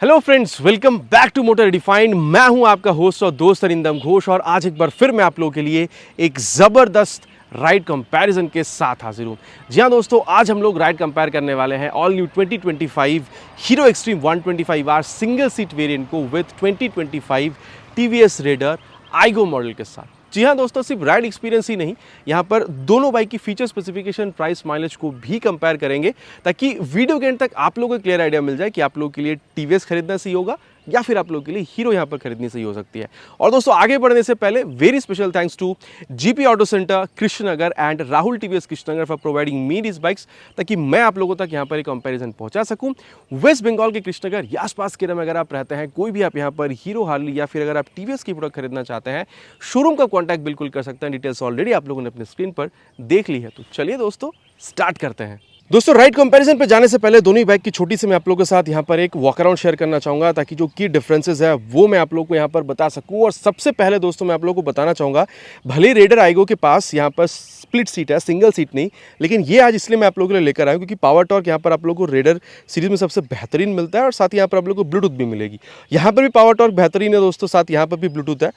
Hello friends, welcome back to motor redefined. मैं हूं आपका होस्ट और दोस्त अरिंदम घोष और आज एक बार फिर मैं आप लोगों के लिए एक ज़बरदस्त राइड कंपैरिजन के साथ हाजिर हूं। जी हां दोस्तों, आज हम लोग राइड कंपेयर करने वाले हैं all new 2025 Hero Xtreme 125R single seat variant को with 2025 TVS Raider iGo model के साथ। जी हाँ दोस्तों, सिर्फ राइड एक्सपीरियंस ही नहीं, यहाँ पर दोनों बाइक की फीचर स्पेसिफिकेशन, प्राइस, माइलेज को भी कंपेयर करेंगे ताकि वीडियो के एंड तक आप लोगों को क्लियर आइडिया मिल जाए कि आप लोगों के लिए टीवीएस खरीदना सही होगा या फिर आप लोगों के लिए हीरो यहाँ पर खरीदनी सही हो सकती है। और दोस्तों, आगे बढ़ने से पहले very special thanks to GP auto centre Krishnanagar and Rahul TVS Krishnanagar for providing me this bikes, ताकि मैं आप लोगों तक यहाँ पर एक कंपैरिजन पहुंचा सकूं। वेस्ट बंगाल के कृष्णनगर या आसपास के में अगर आप रहते हैं, कोई भी आप यहाँ पर हीरो, हार्ली या फिर अगर आप टीवीएस की प्रोडक्ट खरीदना चाहते हैं, शोरूम का कॉन्टैक्ट बिल्कुल कर सकते हैं। डिटेल्स ऑलरेडी आप लोगों ने अपने स्क्रीन पर देख ली है। तो चलिए दोस्तों, स्टार्ट करते हैं। दोस्तों, राइड कंपैरिजन पे जाने से पहले दोनों ही बाइक की छोटी सी मैं आप लोगों के साथ यहाँ पर एक वॉक अराउंड शेयर करना चाहूँगा ताकि जो की डिफरेंसेस है वो मैं आप लोगों को यहाँ पर बता सकूँ। और सबसे पहले दोस्तों, मैं आप लोगों को बताना चाहूँगा, भले रेडर आइगो के पास यहाँ पर स्प्लिट सीट है, सिंगल सीट नहीं, लेकिन ये आज इसलिए मैं आप लोगों के लिए लेकर आया क्योंकि पावर टॉर्क यहाँ पर आप लोगों को रेडर सीरीज में सबसे बेहतरीन मिलता है और साथ ही यहाँ पर आप लोगों को ब्लूटूथ भी मिलेगी। यहाँ पर भी पावर टॉर्क बेहतरीन है दोस्तों, साथ यहाँ पर भी ब्लूटूथ है।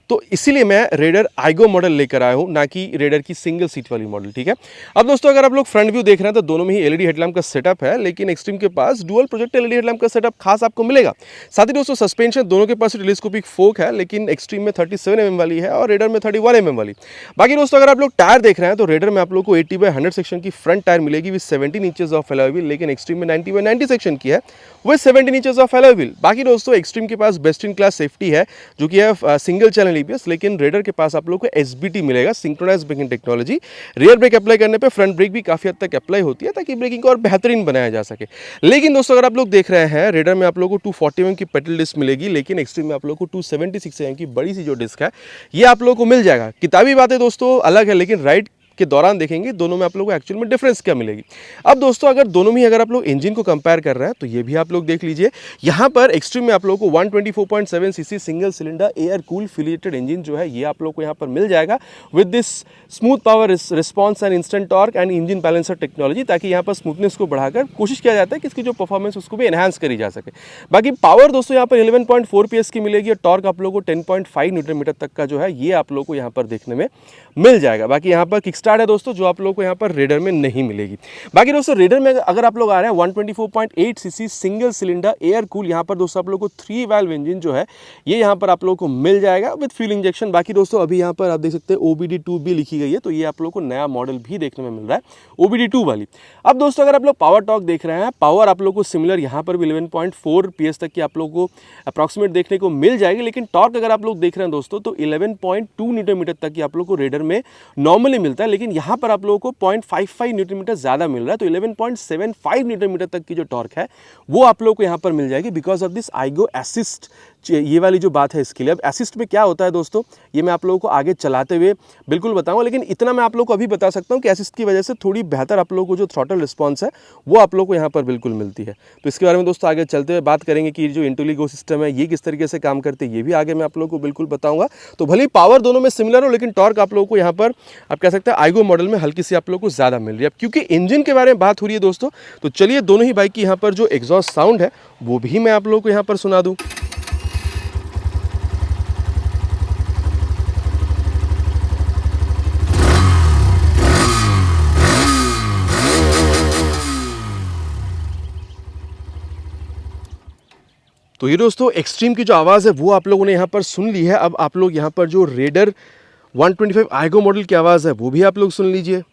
तो इसीलिए मैं रेडर आइगो मॉडल लेकर आया हूं, ना कि रेडर की सिंगल सीट वाली मॉडल। ठीक है, अब दोस्तों अगर आप लोग फ्रंट व्यू देख रहे हैं तो दोनों में ही एलईडी हेडलैम्प का सेटअप है, लेकिन एक्सट्रीम के पास डुअल प्रोजेक्ट एलईडी हेडलैम्प का सेटअप खास आपको मिलेगा। साथ ही दोस्तों, सस्पेंशन दोनों के पास टेलीस्कोपिक फोक है, लेकिन एक्सट्रीम में 37 mm वाली है और रेडर में 31 mm वाली। बाकी दोस्तों, अगर आप लोग टायर देख रहे हैं तो रेडर में आप लोग को 80/100 सेक्शन की फ्रंट टायर मिलेगी with 17 inches of alloy wheel, लेकिन एक्सट्रीम में 90/90 सेक्शन की है with 17 inches of alloy wheel. बाकी दोस्तों, एक्सट्रीम के पास बेस्ट इन क्लास सेफ्टी है जो कि है सिंगल चैनल ईबीएस, लेकिन रेडर के पास आप लोगों को एसबीटी मिलेगा, synchronised braking technology. Rear brake apply करने पे फ्रंट ब्रेक भी काफी हद तक अप्लाई होती है ताकि ब्रेकिंग को और बेहतरीन बनाया जा सके। लेकिन दोस्तों, अगर आप लोग देख रहे हैं, रेडर में आप लोगों को 240 mm की पेडल डिस्क मिलेगी, लेकिन एक्सट्रीम में आप लोगों को 276 mm की बड़ी सी जो डिस्क है ये आप लोगों को मिल जाएगा। किताबी बातें दोस्तों अलग है, लेकिन राइड के दौरान देखेंगे दोनों में आप लोगों को एक्चुअल में डिफरेंस क्या मिलेगी। अब दोस्तों, अगर दोनों में अगर आप लोग इंजन को कंपेयर कर रहे हैं तो ये भी आप लोग देख लीजिए। यहाँ पर एक्सट्रीम में आप लोगों को 124.7 cc single cylinder air cool फिलिएटेड इंजन जो है ये आप लोग को यहाँ पर मिल जाएगा with this smooth power response and instant torque and engine balancer technology, ताकि यहाँ पर स्मूथनेस को बढ़ाकर कोशिश किया जाता है कि इसकी जो परफॉर्मेंस उसको भी एनहांस करी जा सके। बाकी पावर दोस्तों यहाँ पर 11.4 PS की मिलेगी और टॉर्क आप लोगों को 10.5 न्यूटन मीटर तक का जो है ये आप लोग को यहाँ पर देखने में मिल जाएगा। बाकी यहाँ पर किक स्टार्ट है दोस्तों, जो आप लोगों को यहाँ पर रेडर में नहीं मिलेगी। बाकी दोस्तों, रेडर में अगर आप लोग आ रहे हैं 124.8 CC single cylinder air cool, यहाँ पर दोस्तों आप लोगों को 3 वाल्व इंजन जो है ये यहाँ पर आप लोगों को मिल जाएगा विद फ्यूल इंजेक्शन। बाकी दोस्तों, अभी यहाँ पर आप देख सकते हैं OBD2 भी लिखी गई है, तो ये आप लोगों को नया मॉडल भी देखने में मिल रहा है OBD2 वाली। अब दोस्तों, अगर आप लोग पावर टॉर्क देख रहे हैं, पावर आप लोग को सिमिलर यहाँ पर भी 11.4 PS तक की आप लोगों को अप्रॉक्सीमेट देखने को मिल जाएगी, लेकिन टॉर्क अगर आप लोग देख रहे हैं दोस्तों तो 11.2 न्यूटन मीटर तक की आप लोग को रेडर में नॉर्मली मिलता है, लेकिन यहाँ पर आप लोगों को 0.55 न्यूटन मीटर ज़्यादा मिल रहा है। तो 11.75 न्यूटन मीटर तक की जो टॉर्क है वो आप लोगों को यहाँ पर मिल जाएगी because of this iGo assist. ये वाली जो बात है इसके लिए, अब असिस्ट में क्या होता है दोस्तों, ये मैं आप लोगों को आगे चलाते हुए बिल्कुल बताऊंगा, लेकिन इतना मैं आप लोगों को अभी बता सकता हूँ कि असिस्ट की वजह से थोड़ी बेहतर आप लोगों को जो थ्रॉटल रिस्पॉन्स है वो आप लोगों को यहाँ पर बिल्कुल मिलती है। तो इसके बारे में दोस्तों आगे चलते हुए बात करेंगे कि जो इंटेलिगो सिस्टम है ये किस तरीके से काम करते हैं, ये भी आगे मैं आप लोगों को बिल्कुल बताऊंगा। तो भले ही पावर दोनों में सिमिलर हो, लेकिन टॉर्क आप लोगों को यहाँ पर आप कह सकते हैं आइगो मॉडल में हल्की सी आप लोगों को ज़्यादा मिल रही है। अब क्योंकि इंजन के बारे में बात हो रही है दोस्तों, तो चलिए दोनों ही बाइक की यहाँ पर जो एग्जॉस्ट साउंड है वो भी मैं आप लोगों को यहाँ पर सुना दूँ। तो ये दोस्तों, एक्सट्रीम की जो आवाज़ है वो आप लोगों ने यहाँ पर सुन ली है। अब आप लोग यहाँ पर जो रेडर 125 आइगो मॉडल की आवाज़ है वो भी आप लोग सुन लीजिए।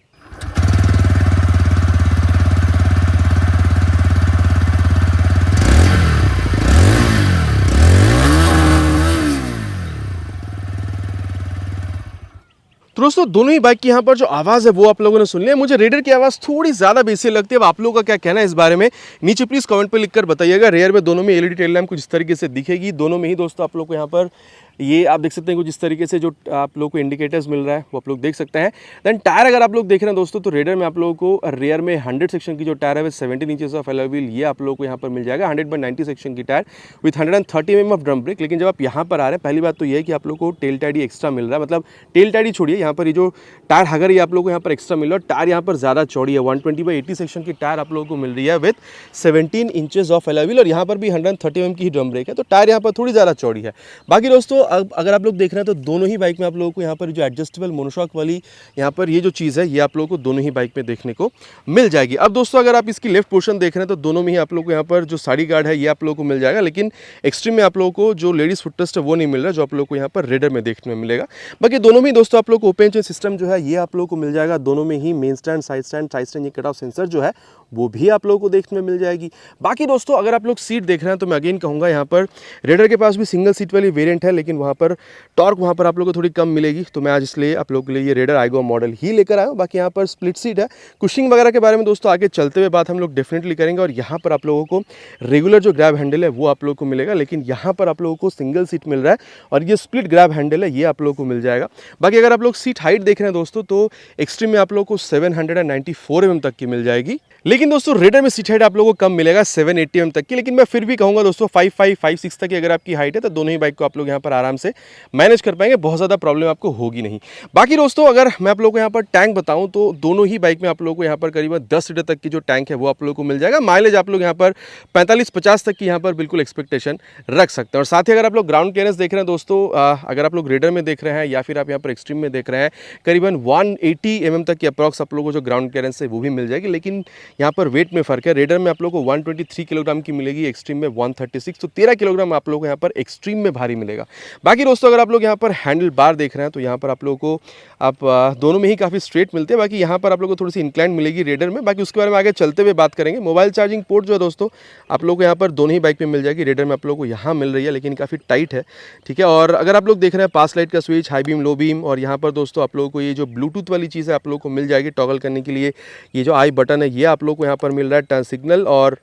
तो दोस्तों, दोनों ही बाइक की यहाँ पर जो आवाज़ है वो आप लोगों ने सुन लिया। मुझे रेडर की आवाज़ थोड़ी ज़्यादा बेसी लगती है। अब आप लोगों का क्या कहना है इस बारे में नीचे प्लीज़ कमेंट पे लिखकर बताइएगा। रेयर में दोनों में एलईडी टेल लैम्प कुछ इस तरीके से दिखेगी। दोनों में ही दोस्तों आप लोग को यहाँ पर ये आप देख सकते हैं कुछ इस तरीके से जो आप लोग को इंडिकेटर्स मिल रहा है वो आप लोग देख सकते हैं। देन टायर अगर आप लोग देख रहे हैं दोस्तों, तो रेडर में आप लोगों को रेयर में 100 सेक्शन की जो टायर है 17 इंचेस ऑफ अलॉय व्हील, ये आप लोगों को यहाँ पर मिल जाएगा। 100/90 सेक्शन की tyre with 130 mm of drum brake. लेकिन जब आप यहाँ पर आ रहे हैं, पहली बात तो ये है कि आप लोग को टेल टायर एक्स्ट्रा मिल रहा है, मतलब टेल टायर ही छोड़िए, यहाँ पर ये जो टायर हगर ये आप लोग को यहाँ पर एक्स्ट्रा मिल रहा है। टायर यहाँ पर ज़्यादा चौड़ी है, 120/80 सेक्शन की टायर आप लोगों को मिल रही है with 17 inches of alloy wheel, और यहाँ पर भी 130 mm की ही ड्रम ब्रेक है, तो टायर यहाँ पर थोड़ी ज़्यादा चौड़ी है। बाकी दोस्तों अगर आप लोग देख रहे हैं तो दोनों ही बाइक में आप लोगों को यहाँ पर जो एडजस्टेबल मोनोशॉक वाली यहाँ पर ये जो चीज़ है, ये आप लोगों को दोनों ही बाइक में देखने को मिल जाएगी। अब दोस्तों अगर आप इसकी लेफ्ट पोर्शन देख रहे हैं तो दोनों में ही आप लोगों को यहाँ पर जो साड़ी गार्ड है ये आप लोगों को मिल जाएगा, लेकिन एक्सट्रीम में आप लोगों को जो लेडीज फुटरेस्ट है वो नहीं मिल रहा, जो आप लोगों को यहाँ पर रेडर में देखने में मिलेगा। बाकी दोनों में दोस्तों आप लोग को ओपन चेन सिस्टम जो है ये आप लोगों को मिल जाएगा। दोनों में ही मेन स्टैंड, साइड स्टैंड, ये कट ऑफ सेंसर जो है वो भी आप लोगों को देखने में मिल जाएगी। बाकी दोस्तों अगर आप लोग सीट देख रहे हैं तो मैं अगेन कहूँगा, यहाँ पर रेडर के पास भी सिंगल सीट वाली वेरिएंट है, लेकिन वहाँ पर टॉर्क वहाँ पर आप लोगों को थोड़ी कम मिलेगी, तो मैं आज इसलिए आप लोगों के लिए ये रेडर आईगो मॉडल ही लेकर आया हूँ। बाकी यहाँ पर स्प्लिट सीट है। कुशिंग वगैरह के बारे में दोस्तों आगे चलते हुए बात हम लोग डेफिनेटली करेंगे, और यहाँ पर आप लोगों को रेगुलर जो ग्रैब हैंडल है वो आप लोगों को मिलेगा, लेकिन यहाँ पर आप लोगों को सिंगल सीट मिल रहा है, और ये स्प्लिट ग्रैब हैंडल है ये आप लोगों को मिल जाएगा। बाकी अगर आप लोग सीट हाइट देख रहे हैं दोस्तों, तो एक्सट्रीम में आप लोगों को 794 mm तक की मिल जाएगी, लेकिन दोस्तों रेडर में सीट हाइट आप लोगों को कम मिलेगा 780 mm तक की। लेकिन मैं फिर भी कहूँगा दोस्तों 5.5-5.6 तक की अगर आपकी हाइट है तो दोनों ही बाइक को आप लोग यहाँ पर आराम से मैनेज कर पाएंगे, बहुत ज़्यादा प्रॉब्लम आपको होगी नहीं। बाकी दोस्तों अगर मैं आप लोगों को यहाँ पर टैंक बताऊँ तो दोनों ही बाइक में आप लोगों को यहाँ पर करीबन 10 लीटर तक की जो टैंक है वो आप लोगों को मिल जाएगा। माइलेज आप लोग यहाँ पर 45-50 तक की यहाँ पर बिल्कुल एक्सपेक्टेशन रख सकते हैं। और साथ ही अगर आप लोग ग्राउंड क्लियरेंस देख रहे हैं दोस्तों, अगर आप लोग रेडर में देख रहे हैं या फिर आप यहाँ पर एक्सट्रीम में देख रहे हैं, करीबन 180 mm तक की अप्रॉक्स आप लोगों को जो ग्राउंड क्लियरेंस है वो भी मिल जाएगी। लेकिन यहाँ पर वेट में फर्क है, रेडर में आप लोगों को 123 किलोग्राम की मिलेगी, एक्सट्रीम में 136, तो 13 किलोग्राम आप लोगों को यहाँ पर एक्सट्रीम में भारी मिलेगा। बाकी दोस्तों अगर आप लोग यहाँ पर हैंडल बार देख रहे हैं तो यहाँ पर आप लोगों को आप दोनों में ही काफ़ी स्ट्रेट मिलते हैं। बाकी यहाँ पर आप लोगों को थोड़ी सी इंक्लाइन मिलेगी रेडर में, बाकी उसके बारे में आगे चलते हुए बात करेंगे। मोबाइल चार्जिंग पोर्ट जो है दोस्तों आप लोगों को यहाँ पर दोनों ही बाइक में मिल जाएगी। रेडर में आप लोगों को यहाँ मिल रही है, लेकिन काफ़ी टाइट है, ठीक है। और अगर आप लोग देख रहे हैं पास लाइट का switch, high beam, low beam, और यहाँ पर दोस्तों आप लोगों को ये जो ब्लूटूथ वाली चीज़ है आप लोगों को मिल जाएगी टॉगल करने के लिए। ये जो आई बटन है ये आप लोगों को यहाँ पर मिल रहा है, टर्न सिग्नल और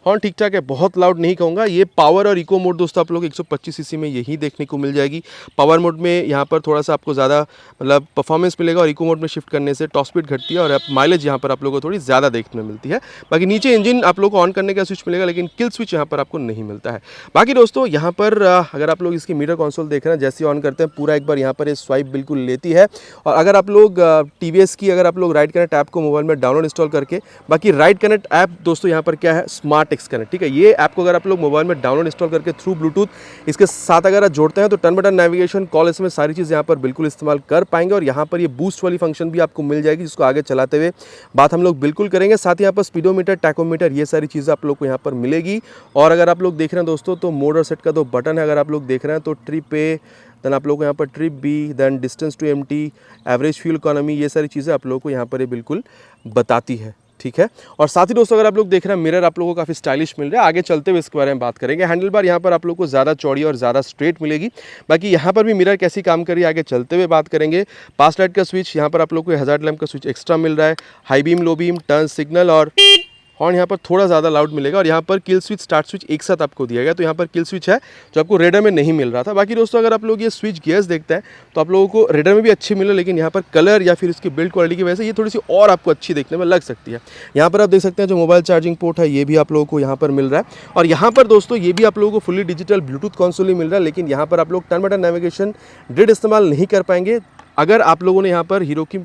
हॉर्न ठीक ठाक है, बहुत लाउड नहीं कहूँगा। ये पावर और इको मोड दोस्तों आप लोग 125 सीसी में यही देखने को मिल जाएगी। पावर मोड में यहाँ पर थोड़ा सा आपको ज़्यादा मतलब परफॉर्मेंस मिलेगा, और इको मोड में शिफ्ट करने से टॉप स्पीड घटती है और माइलेज यहाँ पर आप लोगों को थोड़ी ज़्यादा देखने में मिलती है। बाकी नीचे इंजन आप लोग को ऑन करने का स्विच मिलेगा, लेकिन किल स्विच यहाँ पर आपको नहीं मिलता है। बाकी दोस्तों यहाँ पर अगर आप लोग इसकी मीटर कंसोल देख रहे हैं, जैसे ऑन करते हैं पूरा एक बार यहाँ पर ये स्वाइप बिल्कुल लेती है। और अगर आप लोग TVS की अगर आप लोग राइड कनेक्ट ऐप को मोबाइल में डाउनलोड इंस्टॉल करके, बाकी राइड कनेक्ट ऐप दोस्तों यहाँ पर क्या है, स्मार्ट एक्स कनेक्ट, ठीक है। ये ऐप को अगर आप लोग मोबाइल में डाउनलोड इंस्टॉल करके थ्रू ब्लूटूथ इसके साथ अगर आप जोड़ते हैं तो टर्न बटन, नेविगेशन, कॉल, इसमें सारी चीज़ यहाँ पर बिल्कुल इस्तेमाल कर पाएंगे। और यहाँ पर ये बूस्ट वाली फंक्शन भी आपको मिल जाएगी, जिसको आगे चलाते हुए बात हम लोग बिल्कुल करेंगे। साथ ही यहाँ पर स्पीडोमीटर, टैकोमीटर, ये सारी चीज़ें आप लोग को यहाँ पर मिलेगी। और अगर आप लोग देख रहे हैं दोस्तों तो मोड और सेट का 2 बटन है, अगर आप लोग देख रहे हैं तो ट्रिप ए, देन आप लोग को यहाँ पर trip B, then distance to empty, average fuel economy, ये सारी चीज़ें आप लोगों को यहाँ पर ये बिल्कुल बताती है, ठीक है। और साथ ही दोस्तों अगर आप लोग देख रहे हैं मिरर आप लोगों को काफ़ी स्टाइलिश मिल रहा है। आगे चलते हुए इसके बारे में बात करेंगे। हैंडल बार यहाँ पर आप लोग को ज़्यादा चौड़ी और ज़्यादा स्ट्रेट मिलेगी। बाकी यहाँ पर भी मिरर कैसी काम कर रही है आगे चलते हुए बात करेंगे। पास लाइट का स्विच, यहाँ पर आप लोग को हज़ार्ड लैंप का स्विच एक्स्ट्रा मिल रहा है, high beam, low beam, turn signal और हॉर्न यहाँ पर थोड़ा ज़्यादा लाउड मिलेगा। और यहाँ पर किल स्विच, स्टार्ट स्विच एक साथ आपको दिया गया, तो यहाँ पर किल स्विच है जो आपको रेडर में नहीं मिल रहा था। बाकी दोस्तों अगर आप लोग ये स्विच गियर्स देखते हैं तो आप लोगों को रेडर में भी अच्छी मिले, लेकिन यहाँ पर कलर या फिर इसकी बिल्ड क्वालिटी की वजह से ये थोड़ी सी और आपको अच्छी देखने में लग सकती है। यहाँ पर आप देख सकते हैं जो मोबाइल चार्जिंग पोर्ट है ये भी आप लोगों को यहाँ पर मिल रहा है। और यहाँ पर दोस्तों ये भी आप लोगों को फुली डिजिटल ब्लूटूथ कंसोल ही मिल रहा है, लेकिन यहाँ पर आप लोग टर्न बटन, नेविगेशन, ग्रिड इस्तेमाल नहीं कर पाएंगे। अगर आप लोगों ने यहाँ पर हीरो की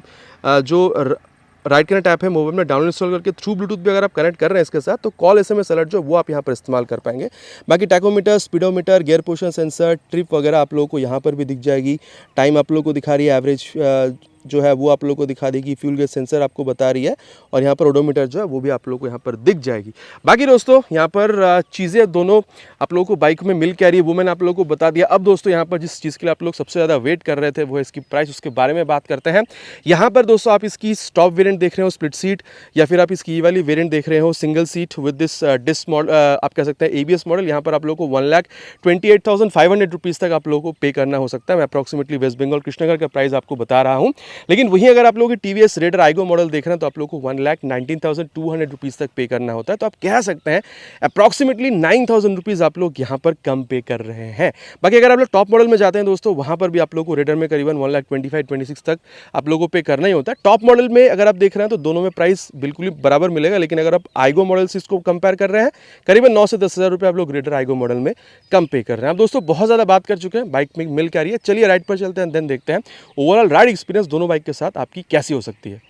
जो राइड कनेक्ट ऐप है मोबाइल में डाउनलोड इंस्टॉल करके थ्रू ब्लूटूथ भी अगर आप कनेक्ट कर रहे हैं इसके साथ, तो कॉल, SMS अलर्ट जो वो आप यहाँ पर इस्तेमाल कर पाएंगे। बाकी tachometer, speedometer, gear position sensor, trip वगैरह आप लोगों को यहाँ पर भी दिख जाएगी। टाइम आप लोगों को दिखा रही है, एवरेज जो है वो आप लोगों को दिखा देगी, फ्यूल गेज सेंसर आपको बता रही है, और यहाँ पर ओडोमीटर जो है वो भी आप लोगों को यहाँ पर दिख जाएगी। बाकी दोस्तों यहाँ पर चीज़ें दोनों आप लोगों को बाइक में मिल के आ रही है, वो मैंने आप लोगों को बता दिया। अब दोस्तों यहाँ पर जिस चीज़ के लिए आप लोग सबसे ज़्यादा वेट कर रहे थे वो है इसकी प्राइस, उसके बारे में बात करते हैं। यहाँ पर दोस्तों आप इसकी स्टॉप वेरिएंट देख रहे हो स्प्लिट सीट, या फिर आप इसकी वाली वेरिएंट देख रहे हो single seat with this disc model, आप कह सकते हैं ABS मॉडल, यहाँ पर आप लोगों को 1,28,500 रुपीज़ तक आप लोगों को पे करना हो सकता है। मैं अप्रॉक्सीमेटली वेस्ट बंगाल कृष्णनगर का प्राइस आपको बता रहा हूँ। लेकिन वहीं अगर आप लोग टीवीएस रेडर आइगो मॉडल देख रहे हैं तो आप लोग को 1,19,200 रुपीज़ तक पे करना होता है। तो आप कह सकते हैं अप्रॉक्सीमेटली 9,000 रुपीज़ आप लोग यहाँ पर कम पे कर रहे हैं। बाकी अगर आप लोग टॉप मॉडल में जाते हैं दोस्तों, वहाँ पर भी आप लोग को रेडर में करीबन 1,25,26 तक आप लोगों को पे करना ही होता है। टॉप मॉडल में अगर आप देख रहे हैं तो दोनों में प्राइस बिल्कुल ही बराबर मिलेगा, लेकिन अगर आप आइगो मॉडल से इसको कंपेयर कर रहे हैं करीबन 9 से 10,000 रुपये आप लोग रेडर आइगो मॉडल में कम पे कर रहे हैं। अब दोस्तों बहुत ज़्यादा बात कर चुके हैं, बाइक में मिल क्या रही है, चलिए राइड पर चलते हैं, देन देखते हैं ओवरऑल राइड एक्सपीरियंस दोनों बाइक के साथ आपकी कैसी हो सकती है।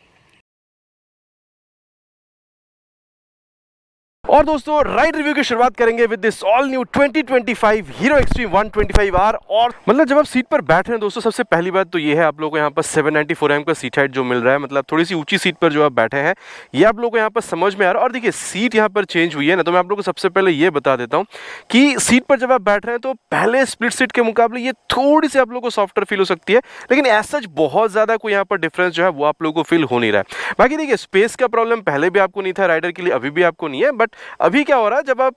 और दोस्तों राइड रिव्यू की शुरुआत करेंगे with this all new 2025 Hero Xtreme 125R। और मतलब जब आप सीट पर बैठ रहे हैं दोस्तों, सबसे पहली बात तो ये है आप लोगों को यहाँ पर 794 का सीट हाइट जो मिल रहा है, मतलब थोड़ी सी ऊंची सीट पर जो आप बैठे हैं ये आप लोगों को यहाँ पर समझ में आ रहा है। और देखिए सीट यहाँ पर चेंज हुई है ना, तो मैं आप लोगों को सबसे पहले ये बता देता हूँ कि सीट पर जब आप बैठ रहे हैं तो पहले स्प्लिट सीट के मुकाबले ये थोड़ी सी आप लोगों को सॉफ्टर फील हो सकती है, लेकिन ऐसा बहुत ज़्यादा कोई यहाँ पर डिफरेंस जो है वो आप लोगों को फील हो नहीं रहा है। बाकी देखिए स्पेस का प्रॉब्लम पहले भी आपको नहीं था राइडर के लिए, अभी भी आपको नहीं है, बट अभी क्या हो रहा है जब आप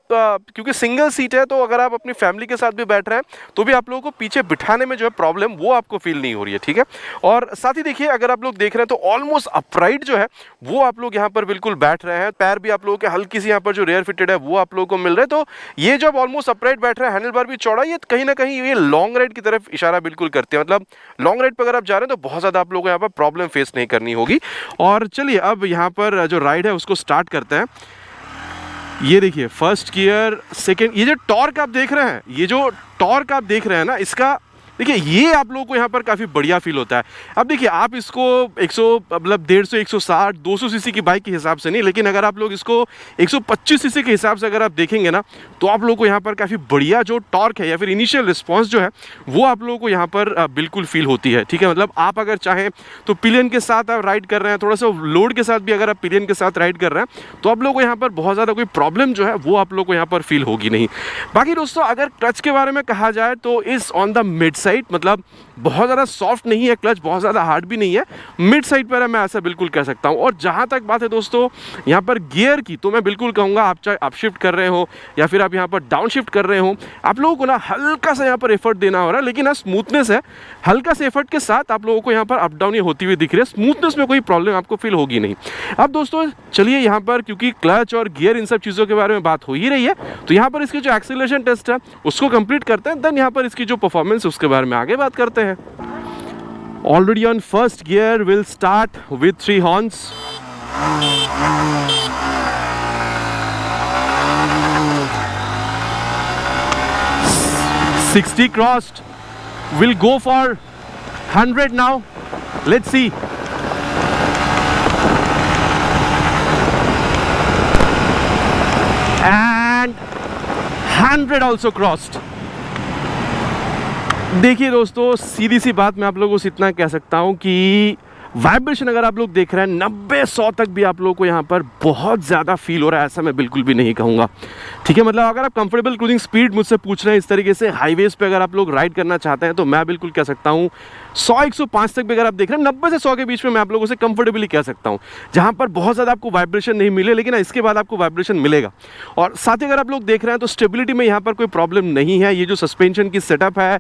क्योंकि सिंगल सीट है तो अगर आप अपनी फैमिली के साथ भी बैठ रहे हैं तो भी आप लोगों को पीछे बिठाने में जो है प्रॉब्लम वो आपको फील नहीं हो रही है, ठीक है। और साथ ही देखिए अगर आप लोग देख रहे हैं तो ऑलमोस्ट अपराइट जो है वो आप लोग यहाँ पर बिल्कुल बैठ रहे हैं, पैर भी आप लोगों के हल्की सी यहाँ पर जो रेयर फिटेड है वो आप लोगों को मिल रहा है। तो ये जो ऑलमोस्ट अपराइट बैठ रहा है, हैंडल बार भी चौड़ा, ये कहीं ना कहीं ये लॉन्ग राइड की तरफ इशारा बिल्कुल करते हैं, मतलब लॉन्ग राइड पर अगर आप जा रहे हैं तो बहुत ज़्यादा आप लोगों को यहाँ पर प्रॉब्लम फेस नहीं करनी होगी। और चलिए अब यहाँ पर जो राइड है उसको स्टार्ट करते हैं। ये देखिए फर्स्ट गियर, सेकंड, ये जो टॉर्क आप देख रहे हैं, ये जो टॉर्क आप देख रहे हैं ना, इसका देखिए ये आप लोगों को यहाँ पर काफ़ी बढ़िया फील होता है। अब देखिए आप इसको 100 मतलब 150, 160, 200 सीसी की बाइक के हिसाब से नहीं, लेकिन अगर आप लोग इसको 125 सीसी के हिसाब से अगर आप देखेंगे ना तो आप लोगों को यहाँ पर काफ़ी बढ़िया जो टॉर्क है या फिर इनिशियल रिस्पॉन्स जो है वो आप लोगों को यहाँ पर बिल्कुल फील होती है, ठीक है। मतलब आप अगर चाहें तो पिलियन के साथ आप राइड कर रहे हैं, थोड़ा सा लोड के साथ भी अगर आप पिलियन के साथ राइड कर रहे हैं तो आप लोगों को यहाँ पर बहुत ज़्यादा कोई प्रॉब्लम जो है वो आप लोग को यहाँ पर फील होगी नहीं। बाकी दोस्तों अगर क्लच के बारे में कहा जाए तो is on the mid side, मतलब बहुत ज़्यादा सॉफ्ट नहीं है क्लच, बहुत ज़्यादा हार्ड भी नहीं है, मिड साइड पर है, मैं ऐसा बिल्कुल कह सकता हूँ। और जहाँ तक बात है दोस्तों यहाँ पर गियर की, तो मैं बिल्कुल कहूँगा आप चाहे अप शिफ्ट कर रहे हो या फिर आप यहाँ पर डाउन शिफ्ट कर रहे हो, आप लोगों को ना हल्का सा यहाँ पर एफर्ट देना हो रहा है, लेकिन स्मूथनेस है, हल्का से एफर्ट के साथ आप लोगों को यहाँ पर अप डाउन ये होती हुई दिख रही है, स्मूथनेस में कोई प्रॉब्लम आपको फील होगी नहीं। अब दोस्तों चलिए यहाँ पर क्योंकि क्लच और गियर इन सब चीज़ों के बारे में बात हो ही रही है तो यहाँ पर इसकी जो एक्सेलरेशन टेस्ट है उसको कंप्लीट करते हैं, देन यहाँ पर इसकी जो परफॉर्मेंस उसके बारे में आगे बात करते हैं। Already on first gear, we'll start with 3 horns. 60 crossed. We'll go for 100 now. Let's see. And 100 also crossed. देखिए दोस्तों सीधी सी बात मैं आप लोगों से इतना कह सकता हूँ कि वाइब्रेशन अगर आप लोग देख रहे हैं 90-100 तक भी आप लोगों को यहाँ पर बहुत ज़्यादा फील हो रहा है, ऐसा मैं बिल्कुल भी नहीं कहूँगा, ठीक है। मतलब अगर आप कंफर्टेबल क्रूजिंग स्पीड मुझसे पूछ रहे हैं इस तरीके से हाईवेज़ पे अगर आप लोग राइड करना चाहते हैं तो मैं बिल्कुल कह सकता हूँ 100-105 तक भी अगर आप देख रहे हैं, 90 से 100 के बीच में मैं आप लोगों से कंफर्टेबली कह सकता हूँ, जहाँ पर बहुत ज़्यादा आपको वाइब्रेशन नहीं मिले, लेकिन इसके बाद आपको वाइब्रेशन मिलेगा। और साथ ही अगर आप लोग देख रहे हैं तो स्टेबिलिटी में यहाँ पर कोई प्रॉब्लम नहीं है। ये जो सस्पेंशन की सेटअप है,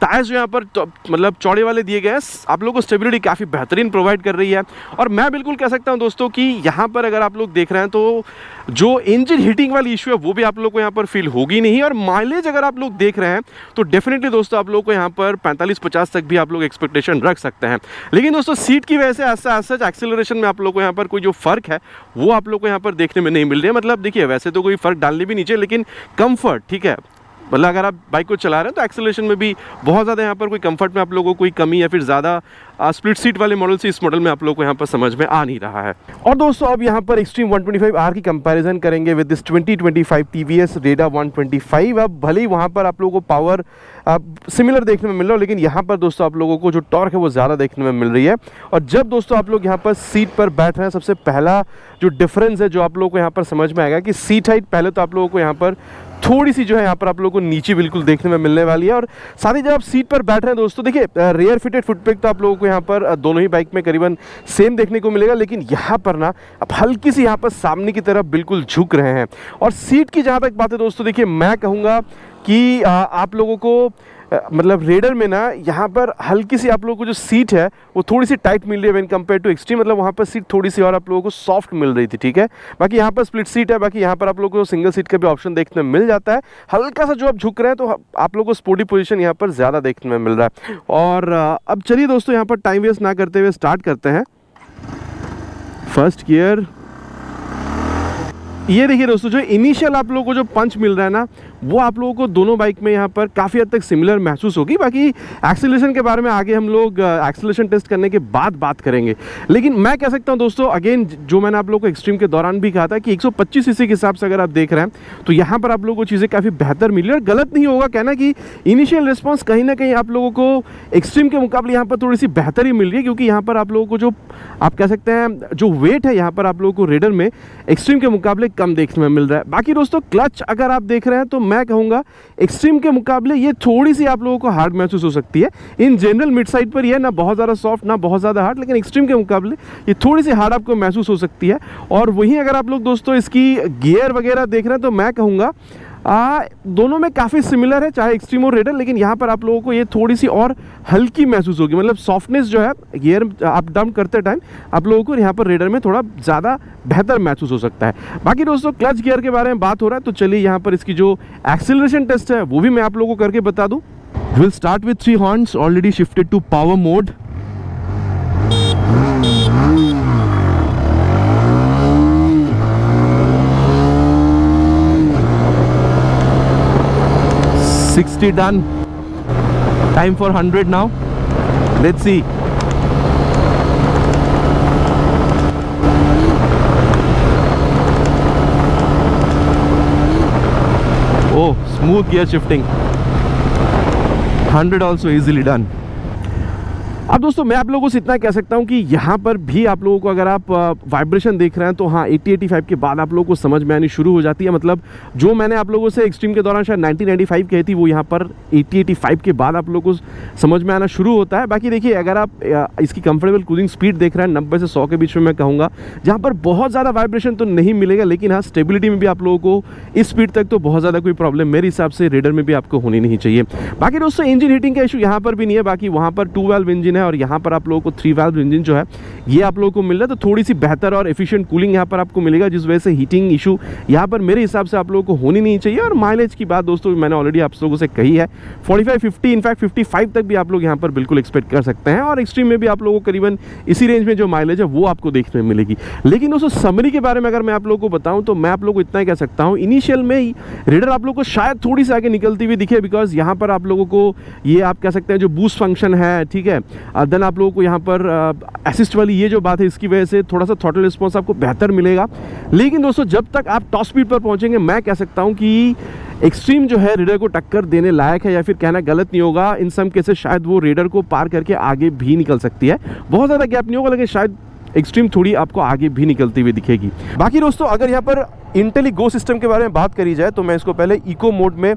टायर्स जो यहाँ पर मतलब चौड़े वाले दिए गए हैं, आप लोगों को स्टेबिलिटी काफ़ी बेहतरीन प्रोवाइड कर रही है। और मैं बिल्कुल कह सकता हूँ दोस्तों कि यहाँ पर अगर आप लोग देख रहे हैं तो जो इंजन हीटिंग वाली इशू है वो भी आप लोग को यहाँ पर फील होगी नहीं। और माइलेज अगर आप लोग देख रहे हैं तो डेफिनेटली दोस्तों आप लोग को यहाँ पर 45-50 तक भी आप लोग एक्सपेक्टेशन रख सकते हैं। लेकिन दोस्तों सीट की वजह से ऐसा एक्सेलरेशन में आप लोग को यहाँ पर कोई जो फ़र्क है वो आप लोग को यहाँ पर देखने में नहीं मिल रही है। मतलब देखिए वैसे तो कोई फ़र्क डालने भी नहीं चाहिए, लेकिन कम्फर्ट, ठीक है, मतलब अगर आप बाइक को चला रहे हैं तो एक्सेलरेशन में भी बहुत ज़्यादा यहाँ पर कोई कंफर्ट में आप लोगों को कोई कमी या फिर ज़्यादा स्प्लिट सीट वाले मॉडल से इस मॉडल में आप लोगों को यहाँ पर समझ में आ नहीं रहा है। और दोस्तों अब यहाँ पर एक्सट्रीम 125R की कंपैरिजन करेंगे विद दिस 2025 TVS रेडा 125। अब भले ही वहाँ पर आप लोगों को पावर सिमिलर देखने में मिल रहा हो, लेकिन यहाँ पर दोस्तों आप लोगों को जो टॉर्क है वो ज़्यादा देखने में मिल रही है। और जब दोस्तों आप लोग यहाँ पर सीट पर बैठ रहे हैं, सबसे पहला जो डिफरेंस है जो आप लोगों को यहाँ पर समझ में आएगा कि सीट हाइट पहले तो आप लोगों को यहाँ पर थोड़ी सी जो है यहाँ पर आप लोगों को नीचे बिल्कुल देखने में मिलने वाली है। और साथ ही जब आप सीट पर बैठ रहे हैं दोस्तों देखिए रेयर फिटेड फुटपेग तो आप लोगों को यहाँ पर दोनों ही बाइक में करीबन सेम देखने को मिलेगा, लेकिन यहाँ पर ना आप हल्की सी यहाँ पर सामने की तरफ बिल्कुल झुक रहे हैं। और सीट की जहाँ तक बात है दोस्तों देखिए मैं कहूँगा कि आप लोगों को मतलब रेडर में ना यहाँ पर हल्की सी आप लोगों को जो सीट है वो थोड़ी सी टाइट मिल रही है व्हेन कंपेयर टू एक्सट्रीम, मतलब वहाँ पर सीट थोड़ी सी और आप लोगों को सॉफ्ट मिल रही थी, ठीक है। बाकी यहाँ पर स्प्लिट सीट है, बाकी यहाँ पर आप लोगों को सिंगल सीट का भी ऑप्शन देखने में मिल जाता है। हल्का सा जो आप झुक रहे हैं तो आप लोगों को स्पोर्टी पोजीशन यहाँ पर ज़्यादा देखने में मिल रहा है। और अब चलिए दोस्तों यहाँ पर टाइम वेस्ट ना करते हुए स्टार्ट करते हैं। फर्स्ट गियर, ये देखिए दोस्तों, जो इनिशियल आप लोगों को जो पंच मिल रहा है ना वो आप लोगों को दोनों बाइक में यहाँ पर काफ़ी हद तक सिमिलर महसूस होगी। बाकी एक्सीलरेशन के बारे में आगे हम लोग एक्सीलरेशन टेस्ट करने के बाद बात करेंगे। लेकिन मैं कह सकता हूँ दोस्तों, अगेन जो मैंने आप लोगों को एक्सट्रीम के दौरान भी कहा था कि 125 सीसी के हिसाब से अगर आप देख रहे हैं तो यहाँ पर आप लोगों को चीज़ें काफ़ी बेहतर मिली। और गलत नहीं होगा कहना कि इनिशियल रिस्पॉन्स कहीं ना कहीं आप लोगों को एक्सट्रीम के मुकाबले यहाँ पर थोड़ी सी बेहतर ही मिल रही है, क्योंकि यहाँ पर आप लोगों को जो आप कह सकते हैं जो वेट है यहाँ पर आप लोगों को रेडर में एक्सट्रीम के मुकाबले कम देखने में मिल रहा है। बाकी दोस्तों क्लच अगर आप देख रहे हैं तो मैं कहूँगा एक्सट्रीम के मुकाबले ये थोड़ी सी आप लोगों को हार्ड महसूस हो सकती है। इन जनरल मिड साइड पर ये ना बहुत ज़्यादा सॉफ्ट ना बहुत ज़्यादा हार्ड, लेकिन एक्सट्रीम के मुकाबले ये थोड़ी सी हार्ड आपको महसूस हो सकती है। और वहीं अगर आप लोग दोस्तों इसकी गियर वगैरह देख रहे हैं तो मैं कहूँगा दोनों में काफ़ी सिमिलर है, चाहे एक्सट्रीम और रेडर, लेकिन यहाँ पर आप लोगों को ये थोड़ी सी और हल्की महसूस होगी। मतलब सॉफ्टनेस जो है गियर अप डाउन करते टाइम आप लोगों को यहाँ पर रेडर में थोड़ा ज़्यादा बेहतर महसूस हो सकता है। बाकी दोस्तों क्लच गियर के बारे में बात हो रहा है तो चलिए यहाँ पर इसकी जो एक्सीलरेशन टेस्ट है वो भी मैं आप लोगों को करके बता दूँ। Will start with 3 horns, already shifted to power mode. $60 done. Time for 100 now. Let's see. Oh, smooth gear shifting. 100 also easily done. अब दोस्तों मैं आप लोगों से इतना कह सकता हूं कि यहाँ पर भी आप लोगों को अगर आप वाइब्रेशन देख रहे हैं तो हाँ 80-85 के बाद आप लोगों को समझ में आनी शुरू हो जाती है। मतलब जो मैंने आप लोगों से एक्सट्रीम के दौरान शायद 90-95 कही थी वो यहाँ पर 80-85 के बाद आप लोगों को समझ में आना शुरू होता है। बाकी देखिए अगर आप इसकी कंफर्टेबल क्रूजिंग स्पीड देख रहे हैं 90 से 100 के बीच में, मैं कहूँगा जहाँ पर बहुत ज़्यादा वाइब्रेशन तो नहीं मिलेगा, लेकिन हाँ स्टेबिलिटी में भी आप लोगों को इस स्पीड तक तो बहुत ज़्यादा कोई प्रॉब्लम मेरे हिसाब से रेडर में भी आपको होनी नहीं चाहिए। बाकी दोस्तों इंजन हीटिंग का इशू यहाँ पर भी नहीं है। बाकी वहाँ पर 2 वाल्व इंजन है और यहाँ पर आप लोगों को 3 वाल्व इंजन जो है ये आप लोगों को मिल रहा है, तो थोड़ी सी बेहतर और एफिशिएंट कूलिंग यहाँ पर आपको मिलेगा, जिस वजह से हीटिंग इशू यहाँ पर मेरे हिसाब से आप लोगों को होनी नहीं चाहिए। और माइलेज की बात दोस्तों मैंने ऑलरेडी आप लोगों से कही है 45-50 इनफैक्ट 55 तक भी आप लोग यहाँ पर बिल्कुल एक्सपेक्ट कर सकते हैं। और एक्सट्रीम में भी आप लोगों को करीबन इसी रेंज में जो माइलेज है वो आपको देखने में मिलेगी। लेकिन दोस्तों समरी के बारे में अगर मैं आप लोगों को बताऊँ तो मैं आप लोगों को इतना ही कह सकता हूँ, इनिशियल में ही रेडर आप लोगों को शायद थोड़ी सी आगे निकलती हुई दिखे, बिकॉज यहाँ पर आप लोगों को ये आप कह सकते हैं जो बूस्ट फंक्शन है, ठीक है, देन आप लोगों को यहाँ पर असिस्ट वाली ये जो बात है इसकी वजह से थोड़ा सा थ्रॉटल रिस्पॉन्स आपको बेहतर मिलेगा। लेकिन दोस्तों जब तक आप टॉप स्पीड पर पहुंचेंगे मैं कह सकता हूं कि एक्सट्रीम जो है रेडर को टक्कर देने लायक है, या फिर कहना गलत नहीं होगा, इन सम केसेस शायद वो रेडर को पार करके आगे भी निकल सकती है। बहुत ज़्यादा गैप नहीं होगा, लेकिन शायद एक्सट्रीम थोड़ी आपको आगे भी निकलती हुई दिखेगी। बाकी दोस्तों अगर यहाँ पर इंटेलिगो सिस्टम के बारे में बात करी जाए तो मैं इसको पहले इको मोड में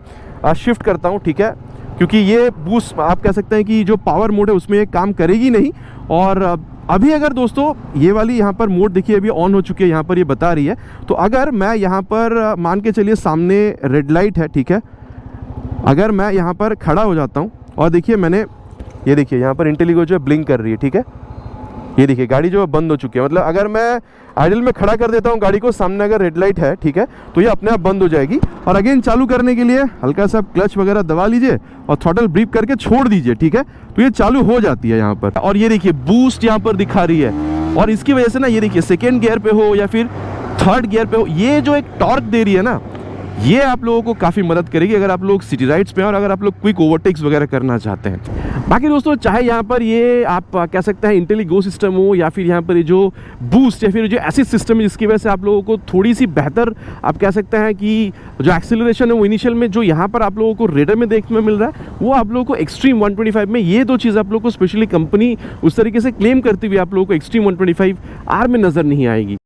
शिफ्ट करता हूँ, ठीक है, क्योंकि ये बूस्ट आप कह सकते हैं कि जो पावर मोड है उसमें ये काम करेगी नहीं। और अभी अगर दोस्तों ये वाली यहाँ पर मोड देखिए अभी ऑन हो चुकी है, यहाँ पर ये बता रही है। तो अगर मैं यहाँ पर मान के चलिए सामने रेड लाइट है, ठीक है, अगर मैं यहाँ पर खड़ा हो जाता हूँ और देखिए मैंने ये देखिए यहाँ पर इंटेलिगो जो है ब्लिंक कर रही है, ठीक है, ये देखिए गाड़ी जो है बंद हो चुकी है। मतलब अगर मैं आइडल में खड़ा कर देता हूँ गाड़ी को, सामने अगर रेड लाइट है, ठीक है, तो ये अपने आप बंद हो जाएगी। और अगेन चालू करने के लिए हल्का सा क्लच वगैरह दबा लीजिए और थ्रॉटल ब्रीफ करके छोड़ दीजिए, ठीक है, तो ये चालू हो जाती है यहाँ पर। और ये देखिए बूस्ट यहाँ पर दिखा रही है, और इसकी वजह से ना ये देखिए सेकेंड गियर पे हो या फिर थर्ड गियर पे हो, ये जो एक टॉर्क दे रही है ना, ये आप लोगों को काफ़ी मदद करेगी अगर आप लोग सिटी राइड्स पे हैं और अगर आप लोग क्विक ओवरटेक्स वगैरह करना चाहते हैं। बाकी दोस्तों चाहे यहाँ पर ये आप कह सकते हैं इंटेलिगो सिस्टम हो या फिर यहाँ पर ये जो बूस्ट या फिर जो एसिस्ट सिस्टम है जिसकी वजह से आप लोगों को थोड़ी सी बेहतर आप कह सकते हैं कि जो एक्सेलरेशन है वो इनिशियल में जो यहाँ पर आप लोगों को रेडर में देखने में मिल रहा है वो आप लोगों को एक्सट्रीम 125 में, ये दो चीज़ आप लोगों को स्पेशली कंपनी उस तरीके से क्लेम करती हुई आप लोगों को एक्सट्रीम 125 आर में नज़र नहीं आएगी।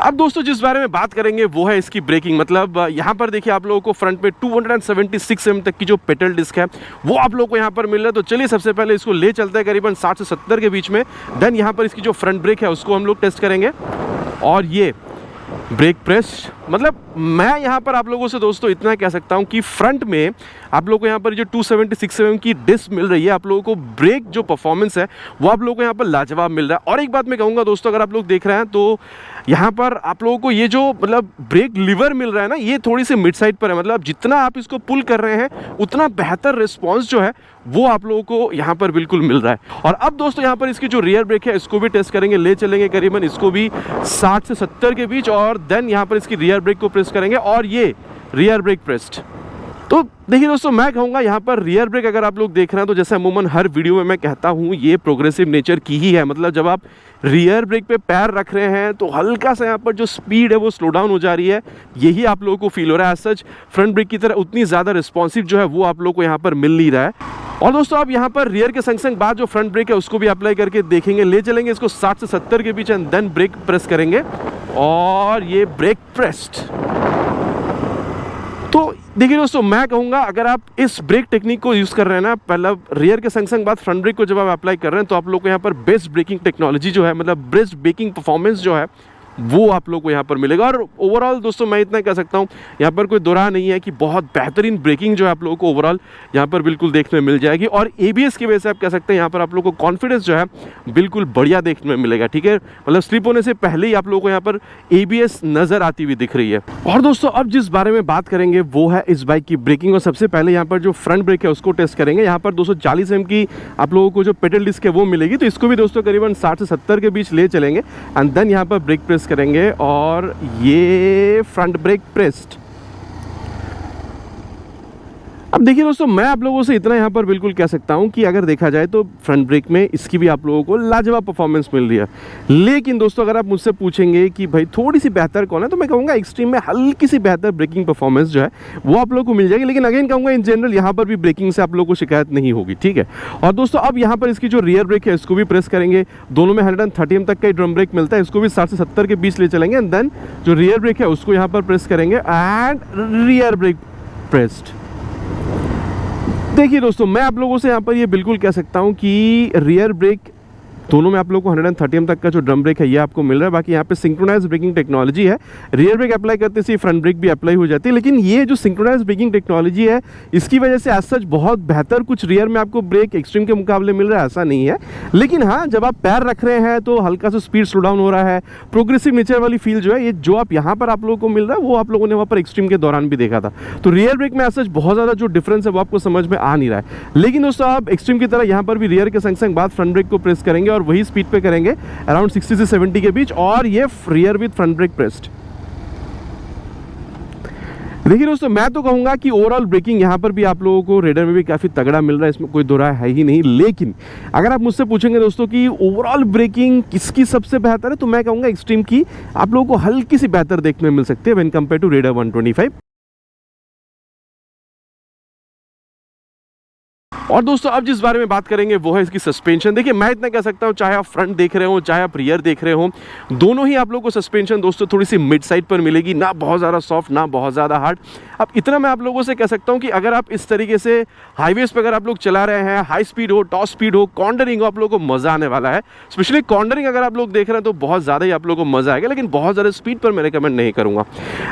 अब दोस्तों जिस बारे में बात करेंगे वो है इसकी ब्रेकिंग। मतलब यहाँ पर देखिए आप लोगों को फ्रंट पे 276 mm तक की जो पेडल डिस्क है वो आप लोगों को यहाँ पर मिल रहा है। तो चलिए सबसे पहले इसको ले चलते हैं करीबन 60 से 70 के बीच में, देन यहाँ पर इसकी जो फ्रंट ब्रेक है उसको हम लोग टेस्ट करेंगे। और ये ब्रेक प्रेस। मतलब मैं यहाँ पर आप लोगों से दोस्तों इतना कह सकता हूँ कि फ्रंट में आप लोगों को यहाँ पर जो 276 mm की डिस्क मिल रही है, आप लोगों को ब्रेक जो परफॉर्मेंस है वो आप लोगों को यहाँ पर लाजवाब मिल रहा है। और एक बात मैं कहूँगा दोस्तों, अगर आप लोग देख रहे हैं तो यहाँ पर आप लोगों को ये जो मतलब ब्रेक लीवर मिल रहा है ना, ये थोड़ी सी मिड साइड पर है। मतलब जितना आप इसको पुल कर रहे हैं उतना बेहतर रिस्पॉन्स जो है वो आप लोगों को यहाँ पर बिल्कुल मिल रहा है। और अब दोस्तों यहाँ पर इसकी जो रियर ब्रेक है इसको भी टेस्ट करेंगे, ले चलेंगे करीबन इसको भी 60 से 70 के बीच, और देन यहाँ पर इसकी रियर ब्रेक को प्रेस करेंगे और ये रियर ब्रेक प्रेस्ड। तो देखिए दोस्तों, मैं कहूँगा यहाँ पर रियर ब्रेक अगर आप लोग देख रहे हैं तो जैसे अमूमन हर वीडियो में मैं कहता हूँ ये प्रोग्रेसिव नेचर की ही है। मतलब जब आप रियर ब्रेक पे पैर रख रहे हैं तो हल्का सा यहाँ पर जो स्पीड है वो स्लो डाउन हो जा रही है, यही आप लोगों को फील हो रहा है। सच फ्रंट ब्रेक की तरह उतनी ज़्यादा रिस्पॉन्सिव जो है वो आप लोगों को यहाँ पर मिल नहीं रहा है। और दोस्तों आप यहाँ पर रियर के संग संग बाद जो फ्रंट ब्रेक है उसको भी अप्लाई करके देखेंगे, ले चलेंगे इसको 60 से 70 के बीच एंड देन ब्रेक प्रेस करेंगे और ये ब्रेक प्रेस्ड। तो देखिए दोस्तों, मैं कहूँगा अगर आप इस ब्रेक टेक्निक को यूज़ कर रहे हैं ना, पहला रियर के संग संग बाद फ्रंट ब्रेक को जब आप अप्लाई कर रहे हैं तो आप लोग को यहाँ पर बेस्ट ब्रेकिंग टेक्नोलॉजी जो है, मतलब बेस्ट ब्रेकिंग परफॉर्मेंस जो है वो आप लोग को यहाँ पर मिलेगा। और ओवरऑल दोस्तों मैं इतना कह सकता हूँ, यहाँ पर कोई दोरा नहीं है कि बहुत बेहतरीन ब्रेकिंग जो है आप लोगों को ओवरऑल यहाँ पर बिल्कुल देखने में मिल जाएगी। और ABS की वजह से आप कह सकते हैं यहाँ पर आप लोगों को कॉन्फिडेंस जो है बिल्कुल बढ़िया देखने में मिलेगा। ठीक है, मतलब स्लिप होने से पहले ही आप लोगों को यहाँ पर ABS नज़र आती हुई दिख रही है। और दोस्तों अब जिस बारे में बात करेंगे वो है इस बाइक की ब्रेकिंग। और सबसे पहले यहाँ पर जो फ्रंट ब्रेक है उसको टेस्ट करेंगे। यहाँ पर 240 mm की आप लोगों को जो पेडल डिस्क है वो मिलेगी, तो इसको भी दोस्तों करीबन 60 से 70 के बीच ले चलेंगे एंड देन यहाँ पर ब्रेक प्रेस करेंगे और ये फ्रंट ब्रेक प्रेस्ड। अब देखिए दोस्तों, मैं आप लोगों से इतना यहाँ पर बिल्कुल कह सकता हूँ कि अगर देखा जाए तो फ्रंट ब्रेक में इसकी भी आप लोगों को लाजवाब परफॉर्मेंस मिल रही है। लेकिन दोस्तों अगर आप मुझसे पूछेंगे कि भाई थोड़ी सी बेहतर कौन है, तो मैं कहूँगा एक्सट्रीम में हल्की सी बेहतर ब्रेकिंग परफॉर्मेंस जो है वो आप लोगों को मिल जाएगी। लेकिन अगेन कहूँगा इन जनरल यहाँ पर भी ब्रेकिंग से आप लोगों को शिकायत नहीं होगी। ठीक है, और दोस्तों अब यहाँ पर इसकी जो रियर ब्रेक है इसको भी प्रेस करेंगे। दोनों में 130 mm तक का ड्रम ब्रेक मिलता है, इसको भी 60 से 70 के बीच ले चलेंगे एंड देन जो रियर ब्रेक है उसको यहाँ पर प्रेस करेंगे एंड रियर ब्रेक प्रेस्ड। देखिए दोस्तों, मैं आप लोगों से यहाँ पर ये बिल्कुल कह सकता हूँ कि रियर ब्रेक दोनों में आप लोग को 130 mm तक का जो ड्रम ब्रेक है ये आपको मिल रहा है। बाकी यहाँ पे सिंक्रोनाइज ब्रेकिंग टेक्नोलॉजी है, रियर ब्रेक अप्लाई करते से फ्रंट ब्रेक भी अप्लाई हो जाती है। लेकिन ये जो सिंक्रोनाइज ब्रेकिंग टेक्नोलॉजी है इसकी वजह से एज सच बहुत बेहतर कुछ रियर में आपको ब्रेक एक्सट्रीम के मुकाबले मिल रहा है ऐसा नहीं है। लेकिन हाँ, जब आप पैर रख रहे हैं तो हल्का सा स्पीड स्लो डाउन हो रहा है, प्रोग्रेसिव नेचर वाली फील जो है ये जो आप यहाँ पर आप लोगों को मिल रहा है वो आप लोगों ने वहाँ पर एक्सट्रीम के दौरान भी देखा था। तो रियर ब्रेक में एज सच बहुत ज़्यादा जो डिफरेंस है वो आपको समझ में आ नहीं रहा है। लेकिन दोस्तों आप एक्सट्रीम की तरह यहाँ पर भी रियर के संग संग बाद फ्रंट ब्रेक को प्रेस करेंगे और वही स्पीड पे करेंगे अराउंड 60 से 70 के बीच, और ये rear with front brake pressed. देखिए दोस्तों, मैं तो कहूंगा कि ओवरऑल ब्रेकिंग यहां पर भी आप लोगों को रेडर में भी काफी तगड़ा मिल रहा है, इसमें कोई दो राय है ही नहीं। लेकिन अगर आप मुझसे पूछेंगे दोस्तों कि ओवरऑल ब्रेकिंग किसकी सबसे बेहतर है, तो मैं कहूंगा एक्सट्रीम की आप लोगों को हल्की सी बेहतर देखने में मिल सकती है व्हेन कंपेयर टू रेडर 125। और दोस्तों अब जिस बारे में बात करेंगे वो है इसकी सस्पेंशन। देखिए मैं इतना कह सकता हूँ, चाहे आप फ्रंट देख रहे हो चाहे आप रियर देख रहे हो, दोनों ही आप लोगों को सस्पेंशन दोस्तों थोड़ी सी मिड साइड पर मिलेगी, ना बहुत ज़्यादा सॉफ्ट ना बहुत ज़्यादा हार्ड। अब इतना मैं आप लोगों से कह सकता हूँ कि अगर आप इस तरीके से हाईवेज पर अगर आप लोग चला रहे हैं, हाई स्पीड हो, टॉप स्पीड हो, कॉर्नरिंग हो, आप लोगों को मज़ा आने वाला है। स्पेशली कॉर्नरिंग अगर आप लोग देख रहे हैं तो बहुत ज़्यादा ही आप लोगों को मज़ा आएगा, लेकिन बहुत ज़्यादा स्पीड पर मैं रिकमेंड नहीं करूँगा।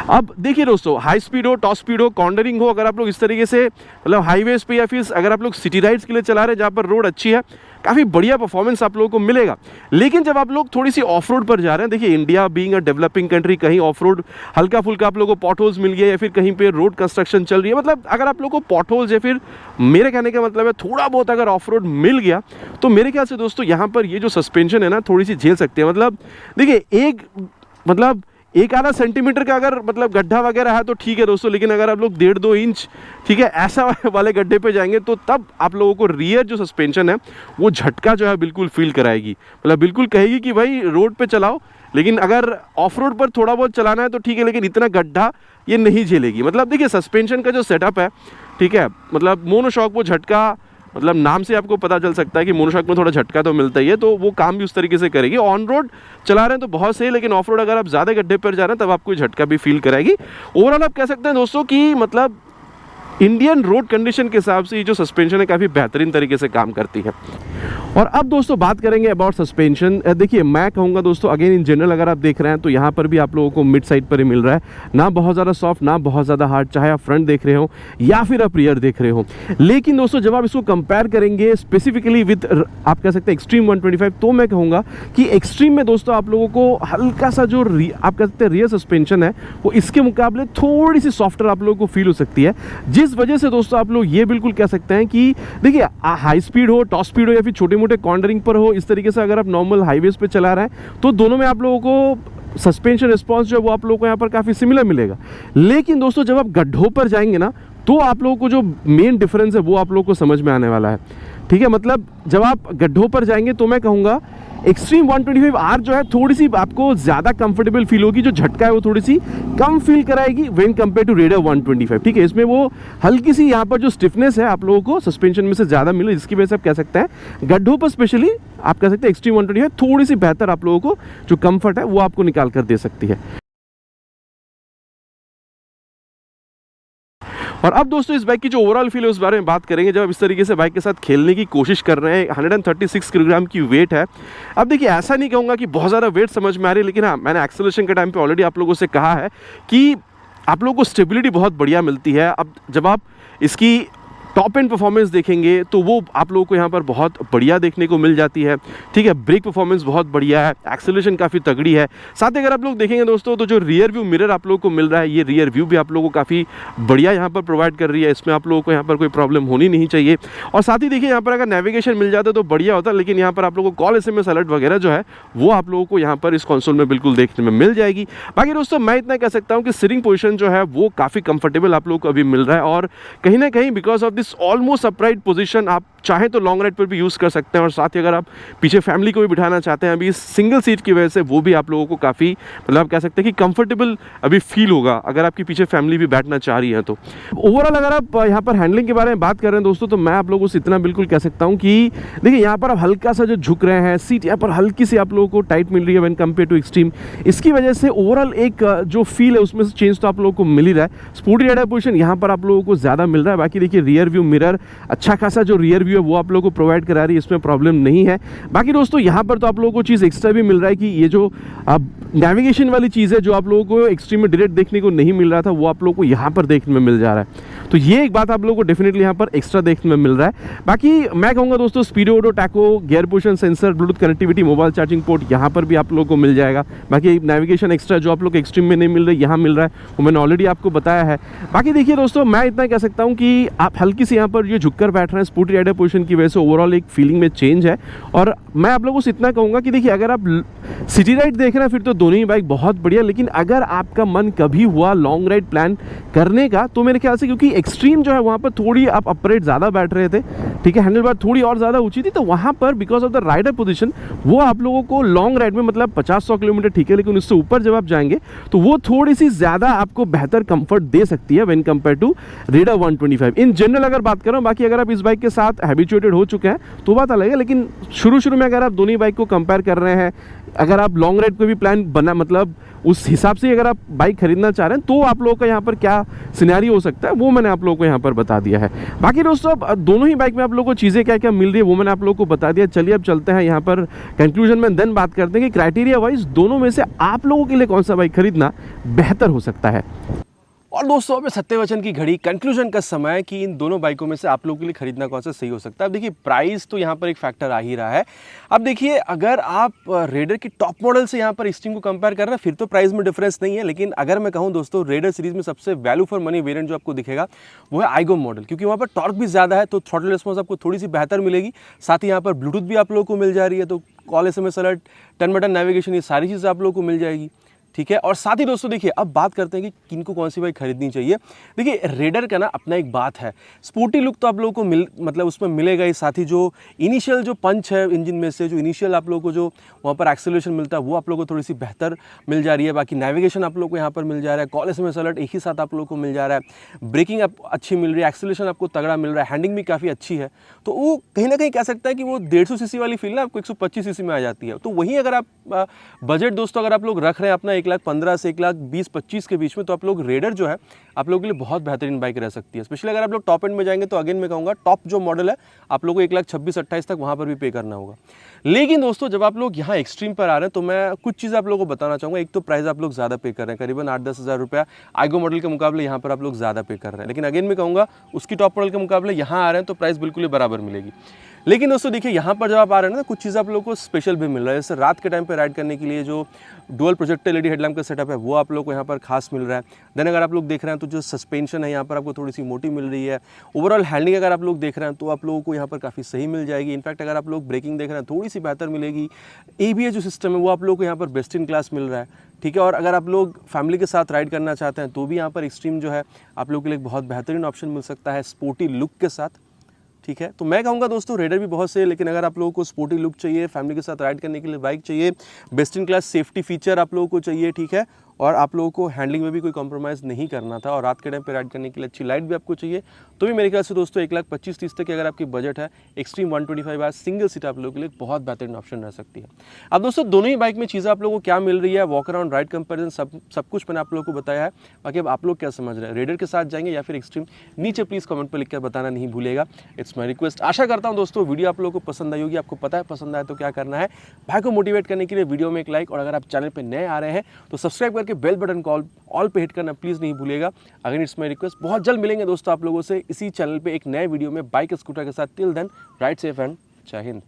अब देखिए दोस्तों, हाई स्पीड हो, टॉप स्पीड हो, कॉर्नरिंग हो, अगर आप लोग इस तरीके से मतलब हाईवेज पे या फिर अगर आप लोग सिटी राइड्स के लिए चला रहे हैं जहाँ पर रोड अच्छी है, काफ़ी बढ़िया परफॉर्मेंस आप लोगों को मिलेगा। लेकिन जब आप लोग थोड़ी सी ऑफ रोड पर जा रहे हैं, देखिए India being a developing country, कहीं ऑफ रोड हल्का फुल्का आप लोगों को पॉट होल्स मिल गया या फिर कहीं पे रोड कंस्ट्रक्शन चल रही है, मतलब अगर आप लोगों को पॉट होल्स या फिर मेरे कहने का मतलब है थोड़ा बहुत अगर ऑफ रोड मिल गया, तो मेरे ख्याल से दोस्तों यहाँ पर ये जो सस्पेंशन है ना थोड़ी सी झेल सकते हैं। मतलब देखिए एक आधा सेंटीमीटर का अगर मतलब गड्ढा वगैरह है तो ठीक है दोस्तों, लेकिन अगर आप लोग 1.5-2 इंच ठीक है ऐसा वाले गड्ढे पे जाएंगे तो तब आप लोगों को रियर जो सस्पेंशन है वो झटका जो है बिल्कुल फील कराएगी। मतलब बिल्कुल कहेगी कि भाई रोड पे चलाओ, लेकिन अगर ऑफ रोड पर थोड़ा बहुत चलाना है तो ठीक है, लेकिन इतना गड्ढा ये नहीं झेलेगी। मतलब देखिए सस्पेंशन का जो सेटअप है ठीक है, मतलब मोनोशॉक वो झटका, मतलब नाम से आपको पता चल सकता है कि मोनोशॉक में थोड़ा झटका तो मिलता ही है, तो वो काम भी उस तरीके से करेगी। ऑन रोड चला रहे हैं तो बहुत सही, लेकिन ऑफ रोड अगर आप ज़्यादा गड्ढे पर जा रहे हैं तब आपको झटका भी फील कराएगी। ओवरऑल आप कह सकते हैं दोस्तों कि मतलब इंडियन रोड कंडीशन के हिसाब से ये जो सस्पेंशन है काफ़ी बेहतरीन तरीके से काम करती है। और अब दोस्तों बात करेंगे अबाउट सस्पेंशन। देखिए मैं कहूँगा दोस्तों अगेन इन जनरल अगर आप देख रहे हैं तो यहाँ पर भी आप लोगों को मिड साइड पर ही मिल रहा है, ना बहुत ज़्यादा सॉफ्ट ना बहुत ज़्यादा हार्ड, चाहे आप फ्रंट देख रहे हो या फिर आप रियर देख रहे हो। लेकिन दोस्तों जब आप इसको कंपेयर करेंगे स्पेसिफिकली विद आप कह सकते हैं एक्सट्रीम 125, तो मैं कहूँगा कि एक्सट्रीम में दोस्तों आप लोगों को हल्का सा जो आप कह सकते हैं रियर सस्पेंशन है वो इसके मुकाबले थोड़ी सी सॉफ्टर आप लोगों को फील हो सकती है, जिस वजह से दोस्तों आप लोग ये बिल्कुल कह सकते हैं कि देखिए हाई स्पीड हो, टॉप स्पीड हो या फिर छोटे मोटे कॉर्नरिंग पर हो, इस तरीके से अगर आप नॉर्मल हाईवेज पे चला रहे हैं तो दोनों में आप लोगों को सस्पेंशन रिस्पॉन्स जो है वो आप लोगों को यहाँ पर काफ़ी सिमिलर मिलेगा। लेकिन दोस्तों जब आप गड्ढों पर जाएंगे ना तो आप लोगों को जो मेन डिफरेंस है वो आप लोगों को समझ में आने वाला है। ठीक है, मतलब जब आप गड्ढों पर जाएंगे तो मैं कहूँगा एक्सट्रीम 125R जो है थोड़ी सी आपको ज़्यादा कंफर्टेबल फील होगी, जो झटका है वो थोड़ी सी कम फील कराएगी व्हेन कंपेयर टू रेडर 125। ठीक है, इसमें वो हल्की सी यहाँ पर जो स्टिफनेस है आप लोगों को सस्पेंशन में से ज़्यादा मिले, जिसकी वजह से आप कह सकते हैं गड्ढों पर स्पेशली आप कह सकते हैं एक्सट्रीम 125 थोड़ी सी बेहतर आप लोगों को जो कम्फर्ट है वो आपको निकाल कर दे सकती है। और अब दोस्तों इस बाइक की जो ओवरऑल फील है उस बारे में बात करेंगे। जब आप इस तरीके से बाइक के साथ खेलने की कोशिश कर रहे हैं, 136 किलोग्राम की वेट है। अब देखिए ऐसा नहीं कहूँगा कि बहुत ज़्यादा वेट समझ में आ रही है, लेकिन हाँ मैंने एक्सेलरेशन के टाइम पे ऑलरेडी आप लोगों से कहा है कि आप लोगों को स्टेबिलिटी बहुत बढ़िया मिलती है। अब जब आप इसकी टॉप एंड परफॉर्मेंस देखेंगे तो वो आप लोगों को यहाँ पर बहुत बढ़िया देखने को मिल जाती है। ठीक है, ब्रेक परफॉर्मेंस बहुत बढ़िया है, एक्सेलरेशन काफ़ी तगड़ी है। साथ ही अगर आप लोग देखेंगे दोस्तों तो जो रियर व्यू मिरर आप लोगों को मिल रहा है, ये रियर व्यू भी आप लोगों को काफ़ी बढ़िया यहाँ पर प्रोवाइड कर रही है, इसमें आप लोगों को यहाँ पर कोई प्रॉब्लम होनी नहीं चाहिए। और साथ ही देखिए यहाँ पर अगर नेविगेशन मिल जाता तो बढ़िया होता, लेकिन यहाँ पर आप लोगों को कॉल SMS अलर्ट वगैरह जो है वो आप लोगों को यहाँ पर इस कंसोल में बिल्कुल देखने में मिल जाएगी। बाकी दोस्तों मैं इतना कह सकता हूँ कि सिटिंग पोजीशन जो है वो काफ़ी कंफर्टेबल आप लोगों को अभी मिल रहा है, और कहीं ना कहीं because of this almost upright position आप चाहे तो लॉन्ग राइड पर भी यूज़ कर सकते हैं। और साथ ही अगर आप पीछे फैमिली को भी बिठाना चाहते हैं अभी इस सिंगल सीट की वजह से, वो भी आप लोगों को काफ़ी मतलब आप कह सकते हैं कि कंफर्टेबल अभी फील होगा अगर आपकी पीछे फैमिली भी बैठना चाह रही है तो। ओवरऑल अगर आप यहाँ पर हैंडलिंग के बारे में बात कर रहे हैं दोस्तों तो मैं आप लोगों से इतना बिल्कुल कह सकता हूँ कि देखिए यहाँ पर आप हल्का सा जो झुक रहे हैं, सीट यहाँ पर हल्की सी आप लोगों को टाइट मिल रही है व्हेन कंपेयर टू एक्सट्रीम, इसकी वजह से ओवरऑल एक जो फील है उसमें से चेंज तो आप लोगों को मिल ही रहा है। स्पोर्टी राइडर पोजीशन यहाँ पर आप लोगों को ज़्यादा मिल रहा है। बाकी देखिए रियर व्यू मिरर अच्छा खासा जो रियर व्यू है वो आप लोगों को प्रोवाइड करा रही है, इसमें प्रॉब्लम नहीं है। बाकी दोस्तों यहाँ पर तो आप लोगों को चीज़ एक्स्ट्रा भी मिल रहा है कि ये जो अब नेविगेशन वाली चीज़ है जो आप लोगों को एक्सट्रीम में डायरेक्ट देखने को नहीं मिल रहा था वो आप लोगों को यहाँ पर देखने में मिल जा रहा है, तो ये एक बात आप लोगों को डेफिनेटली यहाँ पर एक्स्ट्रा देखने में मिल रहा है। बाकी मैं कहूँगा दोस्तों speedo auto tacho, gear position sensor, Bluetooth connectivity, mobile charging port यहाँ पर भी आप लोगों को मिल जाएगा। बाकी नेविगेशन एक्स्ट्रा जो आप लोग एक्सट्रीम में नहीं मिल रहा है यहाँ मिल रहा है, वो मैंने ऑलरेडी आपको बताया है। बाकी देखिए दोस्तों मैं इतना कह सकता हूँ कि आप हल्की से यहाँ पर ये झुककर बैठ रहे हैं स्पोर्टी राइडर पोजीशन की वजह से ओवरऑल एक फीलिंग में चेंज है। और मैं आप लोगों से इतना कहूँगा कि देखिए अगर आप सिटी राइड देख रहे हैं फिर तो दोनों ही बाइक बहुत बढ़िया, लेकिन अगर आपका मन कभी हुआ लॉन्ग राइड प्लान करने का तो मेरे ख्याल से क्योंकि एक्सट्रीम जो है वहाँ पर थोड़ी आप अपरेट ज़्यादा बैठ रहे थे, ठीक है, हैंडल बार थोड़ी और ज़्यादा ऊंची थी, तो वहाँ पर because of the rider position वो आप लोगों को लॉन्ग राइड में मतलब 50-100 किलोमीटर ठीक है, लेकिन उससे ऊपर जब आप जाएंगे तो वो थोड़ी सी ज़्यादा आपको बेहतर कंफर्ट दे सकती है when compare to Raider 125 in general अगर बात करूँ। बाकी अगर आप इस बाइक के साथ हैबिचुएटेड हो चुके हैं तो बात अलग है, लेकिन शुरू में अगर आप दोनों बाइक को कंपेयर कर रहे हैं, अगर आप लॉन्ग राइड को भी प्लान बना मतलब उस हिसाब से अगर आप बाइक खरीदना चाह रहे हैं तो आप लोगों का यहाँ पर क्या सिनेरियो हो सकता है वो मैंने आप लोगों को यहाँ पर बता दिया है। बाकी दोस्तों अब दोनों ही बाइक में आप लोगों को चीज़ें क्या क्या मिल रही है वो मैंने आप लोगों को बता दिया। चलिए अब चलते हैं यहाँ पर कंक्लूजन में, देन बात करते हैं कि क्राइटेरिया वाइज दोनों में से आप लोगों के लिए कौन सा बाइक खरीदना बेहतर हो सकता है। और दोस्तों अब सत्यवचन की घड़ी कंक्लूजन का समय कि इन दोनों बाइकों में से आप लोगों के लिए खरीदना कौन सा सही हो सकता है। अब देखिए प्राइस तो यहाँ पर एक फैक्टर आ ही रहा है। अब देखिए अगर आप रेडर की टॉप मॉडल से यहाँ पर एक्सट्रीम को कंपेयर कर रहे हैं फिर तो प्राइस में डिफरेंस नहीं है, लेकिन अगर मैं कहूँ दोस्तों रेडर सीरीज में सबसे वैल्यू फॉर मनी वेरिएंट जो आपको दिखेगा वो है आइगो मॉडल, क्योंकि वहाँ पर टॉर्क भी ज़्यादा है तो थ्रॉटल रिस्पॉन्स आपको थोड़ी सी बेहतर मिलेगी। साथ ही यहाँ पर ब्लूटूथ भी आप लोगों को मिल जा रही है, तो call SMS alert, turn button navigation, ये सारी चीज़ें आप लोगों को मिल जाएगी। ठीक है, और साथ ही दोस्तों देखिए अब बात करते हैं कि किनको कौन सी बाइक खरीदनी चाहिए। देखिए रेडर का ना अपना एक बात है, स्पोर्टी लुक तो आप लोगों को मतलब उसमें मिलेगा ही, साथ ही जो इनिशियल जो पंच है इंजन में से, जो इनिशियल आप लोगों को जो वहाँ पर एक्सेलरेशन मिलता है वो आप लोगों को थोड़ी सी बेहतर मिल जा रही है। बाकी नेविगेशन आप लोगों को यहाँ पर मिल जा रहा है, कॉल SMS अलर्ट एक ही साथ आप लोगों को मिल जा रहा है, ब्रेकिंग अच्छी मिल रही है, एक्सेलरेशन आपको तगड़ा मिल रहा है, हैंडिंग भी काफ़ी अच्छी है। तो वो कहीं ना कहीं कह सकता है कि वो 150 cc वाली फील ना आपको 125 cc में आ जाती है। तो वहीं अगर आप बजट दोस्तों अगर आप लोग रख रहे हैं अपना 1,15,000 से 1,20,25 के बीच में, तो आप लोग रेडर जो है आप लोगों के लिए बहुत बेहतरीन बाइक रह सकती है। स्पेशली अगर आप लोग टॉप एंड में जाएंगे तो अगेन मैं कहूँगा टॉप जो मॉडल है आप लोगों को 1,26,28 तक वहाँ पर भी पे करना होगा। लेकिन दोस्तों जब आप लोग यहाँ एक्सट्रीम पर आ रहे हैं तो मैं कुछ चीज़ आप लोगों को बताना चाहूँगा। एक तो प्राइस आप लोग ज़्यादा पे कर रहे हैं, करीबन 8-10 हज़ार रुपया आइगो मॉडल के मुकाबले यहाँ पर आप लोग ज़्यादा पे कर रहे हैं। लेकिन अगेन मैं कहूँगा उसकी टॉप मॉडल के मुकाबले यहाँ आ रहे हैं तो प्राइस बिल्कुल ही बराबर मिलेगी। लेकिन दोस्तों देखिए यहाँ पर जब आप आ रहे हैं ना, कुछ चीज़ आप लोगों को स्पेशल भी मिल रहा है। जैसे रात के टाइम पे राइड करने के लिए जो डुअल प्रोजेक्टर एलईडी हेडलैम्प का सेटअप है वो आप लोग को यहाँ पर खास मिल रहा है। देन अगर आप लोग देख रहे हैं तो जो सस्पेंशन है यहाँ पर आपको थोड़ी सी मोटी मिल रही है। ओवरऑल हैंडलिंग अगर आप लोग देख रहे हैं तो आप लोगों को यहाँ पर काफ़ी सही मिल जाएगी। इनफैक्ट अगर आप लोग ब्रेकिंग देख रहे हैं थोड़ी सी बेहतर मिलेगी। एबीएस जो सिस्टम है वो आप लोगों को यहाँ पर बेस्ट इन क्लास मिल रहा है, ठीक है। और अगर आप लोग फैमिली के साथ राइड करना चाहते हैं तो भी यहाँ पर एक्सट्रीम जो है आप लोगों के लिए बहुत बेहतरीन ऑप्शन मिल सकता है स्पोर्टी लुक के साथ, ठीक है। तो मैं कहूँगा दोस्तों रेडर भी बहुत से, लेकिन अगर आप लोगों को स्पोर्टी लुक चाहिए, फैमिली के साथ राइड करने के लिए बाइक चाहिए, best in class safety feature आप लोगों को चाहिए, ठीक है, और आप लोगों को हैंडलिंग में भी कोई कॉम्प्रोमाइज़ नहीं करना था और रात के टाइम पे राइड करने के लिए अच्छी लाइट भी आपको चाहिए, तो भी मेरे ख्याल से दोस्तों 1,25,30 तक की अगर आपकी बजट है, एक्सट्रीम 125 सिंगल सीट आप लोगों के लिए बहुत बेहतरीन ऑप्शन रह सकती है। अब दोस्तों दोनों ही बाइक में चीज़ें आप लोगों को क्या मिल रही है, वॉक अराउंड राइड कंपेरिजन सब कुछ मैंने आप लोगों को बताया है। बाकी अब आप लोग क्या समझ रहे हैं, रेडर के साथ जाएंगे या फिर एक्सट्रीम, नीचे प्लीज़ कमेंट पर लिखकर बताना नहीं भूलेगा। It's my request. आशा करता हूँ दोस्तों वीडियो आप लोगों को पसंद आई होगी। आपको पता है पसंद आए तो क्या करना है, भाई को मोटिवेट करने के लिए वीडियो में एक लाइक, और अगर आप चैनल पे नए आ रहे हैं तो सब्सक्राइब करके बेल बटन कॉल ऑल पे हिट करना प्लीज़ नहीं भूलिएगा। अगर इट्स माई रिक्वेस्ट। बहुत जल्द मिलेंगे दोस्तों आप लोगों से इसी चैनल पे एक नए वीडियो में बाइक स्कूटर के साथ। Till then ride safe and जय हिंद।